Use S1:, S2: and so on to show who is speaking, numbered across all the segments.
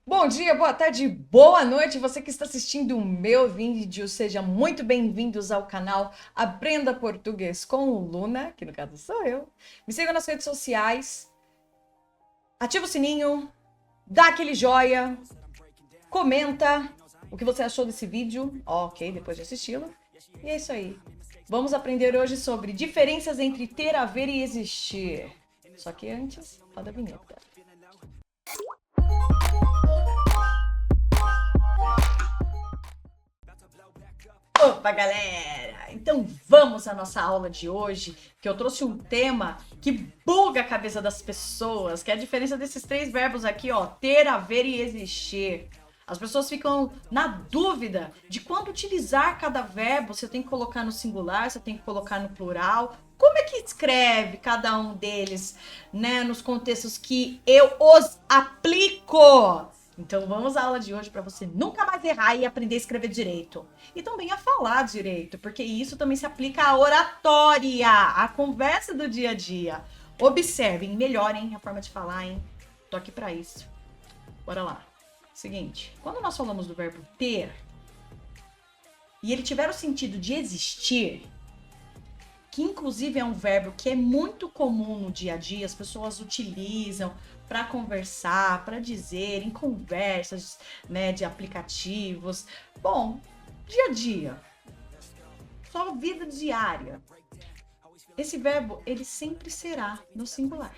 S1: Bom dia, boa tarde, boa noite. Você que está assistindo o meu vídeo, seja muito bem-vindos ao canal Aprenda Português com o Luna, que no caso sou eu. Me siga nas redes sociais, ativa o sininho, dá aquele joia, comenta o que você achou desse vídeo, ok, depois de assisti-lo. E é isso aí. Vamos aprender hoje sobre diferenças entre ter, haver e existir. Só que antes, roda a vinheta. Opa, galera! Então vamos à nossa aula de hoje, que eu trouxe um tema que buga a cabeça das pessoas, que é a diferença desses três verbos aqui, ó, ter, haver e existir. As pessoas ficam na dúvida de quando utilizar cada verbo, se eu tenho que colocar no singular, se eu tenho que colocar no plural. Como é que escreve cada um deles, né, nos contextos que eu os aplico? Então vamos à aula de hoje para você nunca mais errar e aprender a escrever direito. E também a falar direito, porque isso também se aplica à oratória, à conversa do dia a dia. Observem, melhorem a forma de falar, hein? Tô aqui para isso. Bora lá. Seguinte, quando nós falamos do verbo ter, e ele tiver o sentido de existir, que inclusive é um verbo que é muito comum no dia a dia, as pessoas utilizam para conversar, para dizer, em conversas, né, de aplicativos. Bom, dia a dia, só vida diária. Esse verbo, ele sempre será no singular.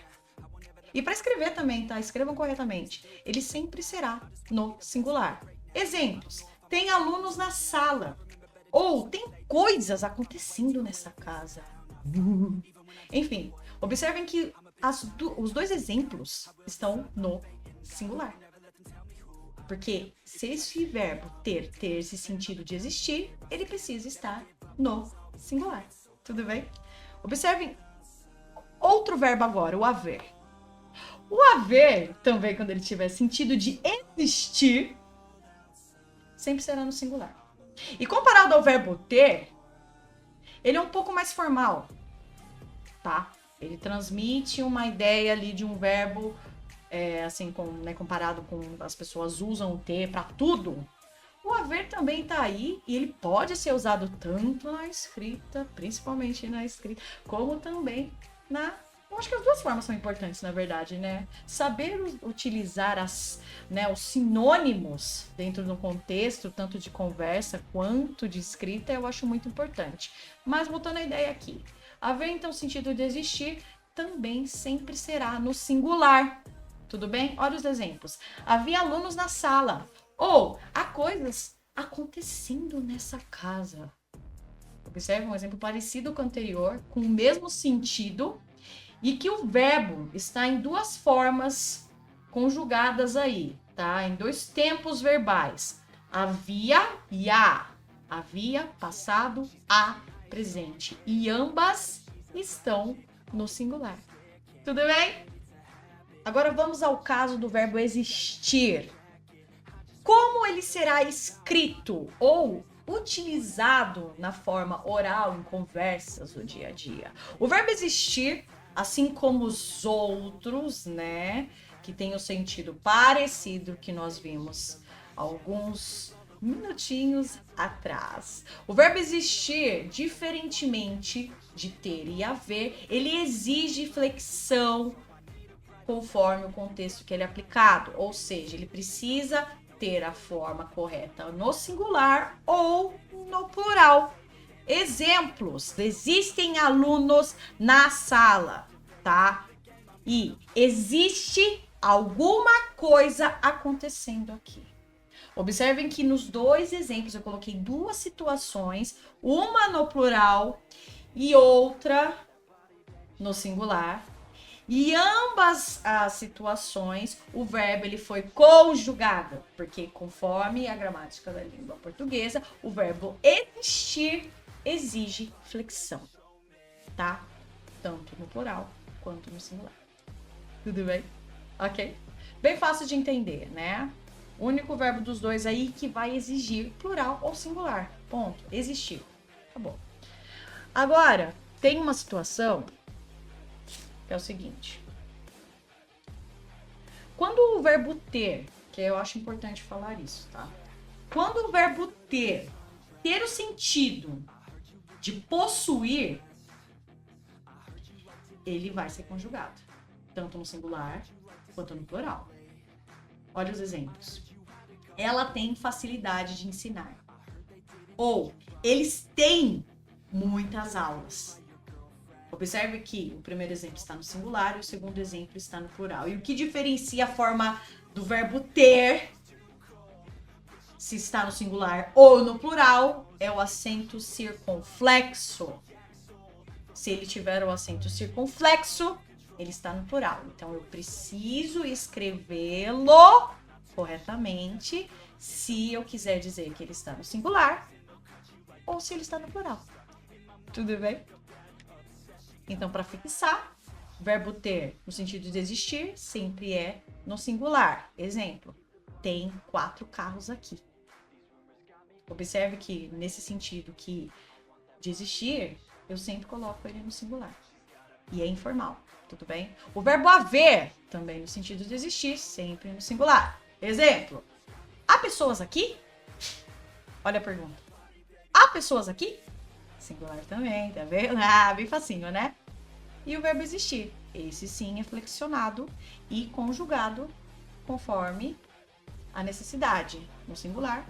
S1: E para escrever também, tá? Escrevam corretamente. Ele sempre será no singular. Exemplos: tem alunos na sala. Ou tem coisas acontecendo nessa casa. Enfim, observem que os dois exemplos estão no singular. Porque se esse verbo ter esse sentido de existir, ele precisa estar no singular. Tudo bem? Observem outro verbo agora, o haver. O haver, também, quando ele tiver sentido de existir, sempre será no singular. E comparado ao verbo ter, ele é um pouco mais formal, tá? Ele transmite uma ideia ali de um verbo, assim, né, comparado com as pessoas usam o ter para tudo. O haver também tá aí e ele pode ser usado tanto na escrita, principalmente na escrita, como também na... Eu acho que as duas formas são importantes, na verdade, né? Saber utilizar os sinônimos dentro do contexto, tanto de conversa quanto de escrita, eu acho muito importante. Mas voltando à ideia aqui, haver então sentido de existir também sempre será no singular. Tudo bem? Olha os exemplos. Havia alunos na sala. Ou há coisas acontecendo nessa casa. Observe um exemplo parecido com o anterior, com o mesmo sentido, e que o verbo está em duas formas conjugadas aí, tá? Em dois tempos verbais. Havia e há. Havia, passado, há, presente. E ambas estão no singular. Tudo bem? Agora vamos ao caso do verbo existir. Como ele será escrito ou utilizado na forma oral em conversas do dia a dia? O verbo existir, assim como os outros, né, que tem o sentido parecido que nós vimos alguns minutinhos atrás. O verbo existir, diferentemente de ter e haver, ele exige flexão conforme o contexto que ele é aplicado, ou seja, ele precisa ter a forma correta no singular ou no plural. Exemplos: existem alunos na sala, tá? E existe alguma coisa acontecendo aqui. Observem que nos dois exemplos eu coloquei duas situações, uma no plural e outra no singular. E ambas as situações, o verbo ele foi conjugado, porque conforme a gramática da língua portuguesa, o verbo existir exige flexão, tá? Tanto no plural quanto no singular. Tudo bem? Ok? Bem fácil de entender, né? O único verbo dos dois aí que vai exigir plural ou singular. Ponto. Existir. Acabou. Agora, tem uma situação que é o seguinte. Quando o verbo ter, porque eu acho importante falar isso, tá? Quando o verbo ter o sentido de possuir, ele vai ser conjugado, tanto no singular quanto no plural. Olha os exemplos. Ela tem facilidade de ensinar. Ou, eles têm muitas aulas. Observe que o primeiro exemplo está no singular e o segundo exemplo está no plural. E o que diferencia a forma do verbo ter, se está no singular ou no plural, é o acento circunflexo. Se ele tiver o acento circunflexo, ele está no plural. Então, eu preciso escrevê-lo corretamente se eu quiser dizer que ele está no singular ou se ele está no plural. Tudo bem? Então, para fixar, verbo ter no sentido de existir sempre é no singular. Exemplo, tem 4 carros aqui. Observe que nesse sentido que de existir, eu sempre coloco ele no singular. E é informal, tudo bem? O verbo haver, também no sentido de existir, sempre no singular. Exemplo, há pessoas aqui? Olha a pergunta. Há pessoas aqui? Singular também, tá vendo? Ah, bem facinho, né? E o verbo existir. Esse sim é flexionado e conjugado conforme a necessidade, no singular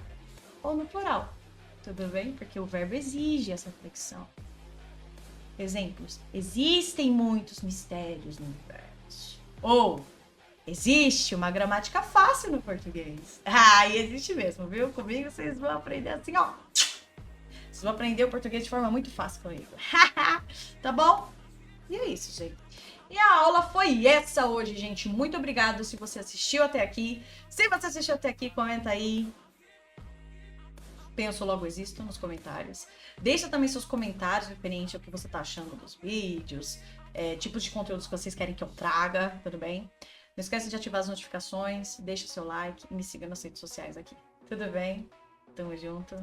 S1: ou no plural. Tudo bem? Porque o verbo exige essa flexão. Exemplos. Existem muitos mistérios no universo. Ou, existe uma gramática fácil no português. Ah, e existe mesmo, viu? Comigo vocês vão aprender assim, ó. Vocês vão aprender o português de forma muito fácil comigo. Tá bom? E é isso, gente. E a aula foi essa hoje, gente. Muito obrigado se você assistiu até aqui. Se você assistiu até aqui, comenta aí. Penso logo existo nos comentários. Deixa também seus comentários referente ao que você tá achando dos vídeos, tipos de conteúdos que vocês querem que eu traga, tudo bem? Não esquece de ativar as notificações, deixa seu like e me siga nas redes sociais aqui. Tudo bem? Tamo junto.